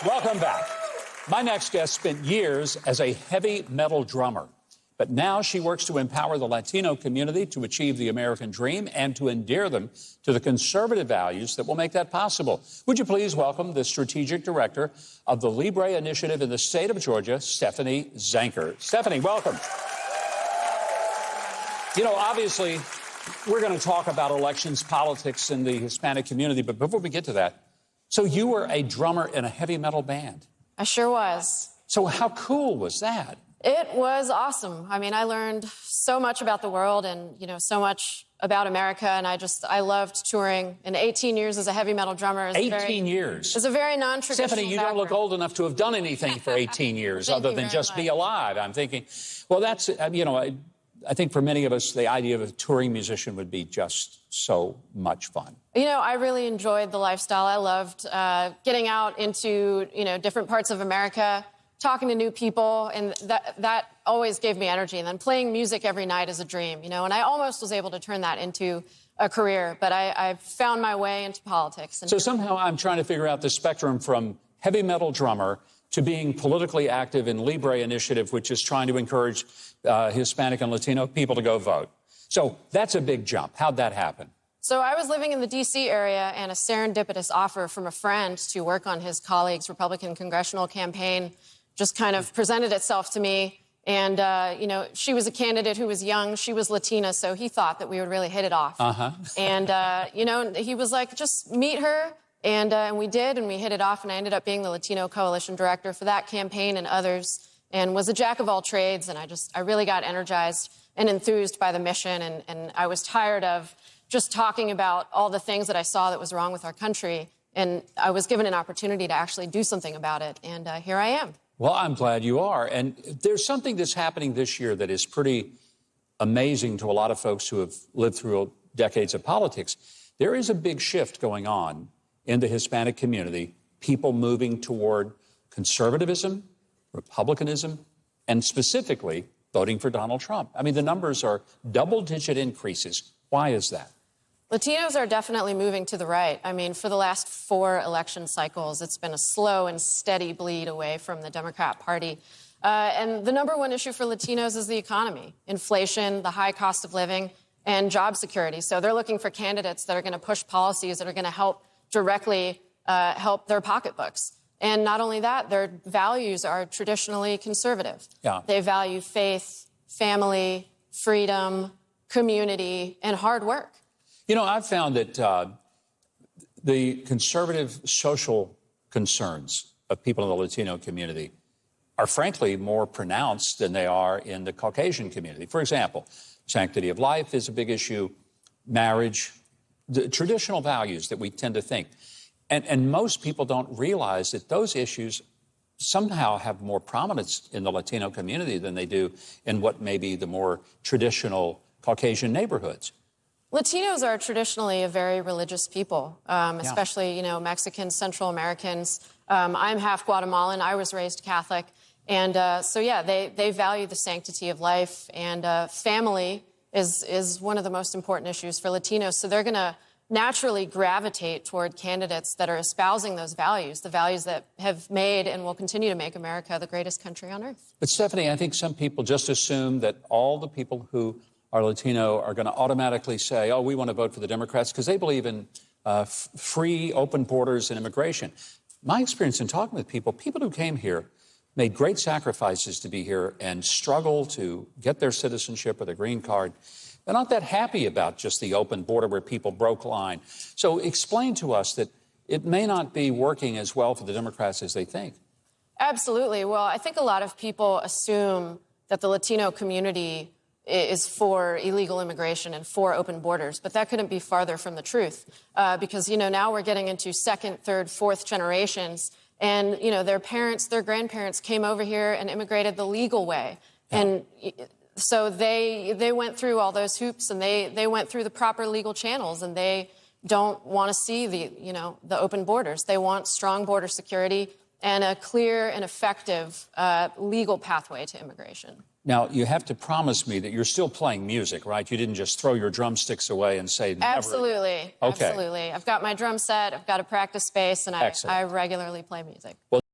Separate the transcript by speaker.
Speaker 1: Welcome back. My next guest spent years as a heavy metal drummer, but now she works to empower the Latino community to achieve the American dream and to endear them to the conservative values that will make that possible. Would you please welcome the strategic director of the Libre Initiative in the state of Georgia, Stefanie Zaenker. Stefanie, welcome. You know, obviously, we're going to talk about elections, politics, in the Hispanic community, but before we get to that, so you were a drummer in a heavy metal band. I sure was. So how cool was that?
Speaker 2: It was awesome. I mean, I learned so much about the world and, you know, so much about America, and I loved touring. And 18 years as a heavy metal drummer is
Speaker 1: 18 years.
Speaker 2: It's a very non-traditional
Speaker 1: Stefanie, you don't look old enough to have done anything for 18 years other than just be alive. I'm thinking, well, that's, you know, I think for many of us, the idea of a touring musician would be just so much fun.
Speaker 2: You know, I really enjoyed the lifestyle. I loved getting out into, you know, different parts of America, talking to new people, and that always gave me energy. And then playing music every night is a dream, you know, and I almost was able to turn that into a career, but I found my way into politics.
Speaker 1: So somehow I'm trying to figure out the spectrum from heavy metal drummer to being politically active in Libre Initiative, which is trying to encourage Hispanic and Latino people to go vote. So that's a big jump. How'd that happen?
Speaker 2: So I was living in the D.C. area, and a serendipitous offer from a friend to work on his colleague's Republican congressional campaign just kind of presented itself to me. And, you know, she was a candidate who was young. She was Latina, so he thought that we would really hit it off. And, you know, he was like, just meet her. And we did, and we hit it off, and I ended up being the Latino coalition director for that campaign and others, and was a jack of all trades, and I really got energized and enthused by the mission, and I was tired of just talking about all the things that I saw that was wrong with our country, and I was given an opportunity to actually do something about it, and here I am.
Speaker 1: Well, I'm glad you are, and there's something that's happening this year that is pretty amazing to a lot of folks who have lived through decades of politics. There is a big shift going on in the Hispanic community, people moving toward conservatism, republicanism, and specifically voting for Donald Trump. I mean, the numbers are double-digit increases. Why is that?
Speaker 2: Latinos are definitely moving to the right. I mean, for the last 4 election cycles, it's been a slow and steady bleed away from the Democrat Party. And the #1 issue for Latinos is the economy, inflation, the high cost of living, and job security. So they're looking for candidates that are going to push policies that are going to help directly help their pocketbooks. And not only that, their values are traditionally conservative. They value faith, family, freedom, community, and hard work.
Speaker 1: You know, I've found that the conservative social concerns of people in the Latino community are frankly more pronounced than they are in the Caucasian community. For example, sanctity of life is a big issue, marriage, the traditional values that we tend to think. And most people don't realize that those issues somehow have more prominence in the Latino community than they do in what may be the more traditional Caucasian neighborhoods.
Speaker 2: Latinos are traditionally a very religious people, especially, you know, Mexicans, Central Americans. I'm half Guatemalan. I was raised Catholic. And so, yeah, they value the sanctity of life, and family is one of the most important issues for Latinos. So they're going to naturally gravitate toward candidates that are espousing those values, the values that have made and will continue to make America the greatest country on earth.
Speaker 1: But Stefanie, I think some people just assume that all the people who are Latino are going to automatically say, oh, we want to vote for the Democrats because they believe in free, open borders and immigration. My experience in talking with people who came here made great sacrifices to be here and struggle to get their citizenship or their green card. They're not that happy about just the open border where people broke line. So explain to us that it may not be working as well for the Democrats as they think.
Speaker 2: Absolutely. Well, I think a lot of people assume that the Latino community is for illegal immigration and for open borders, but that couldn't be farther from the truth because, you know, now we're getting into 2nd, 3rd, 4th generations, and, you know, their parents, their grandparents came over here and immigrated the legal way. And so they went through all those hoops, and they went through the proper legal channels, and they don't want to see the open borders. They want strong border security and a clear and effective legal pathway to immigration.
Speaker 1: Now, you have to promise me that you're still playing music, right? You didn't just throw your drumsticks away and say never.
Speaker 2: Absolutely. Okay. Absolutely. I've got my drum set, I've got a practice space, and I regularly play music. Well,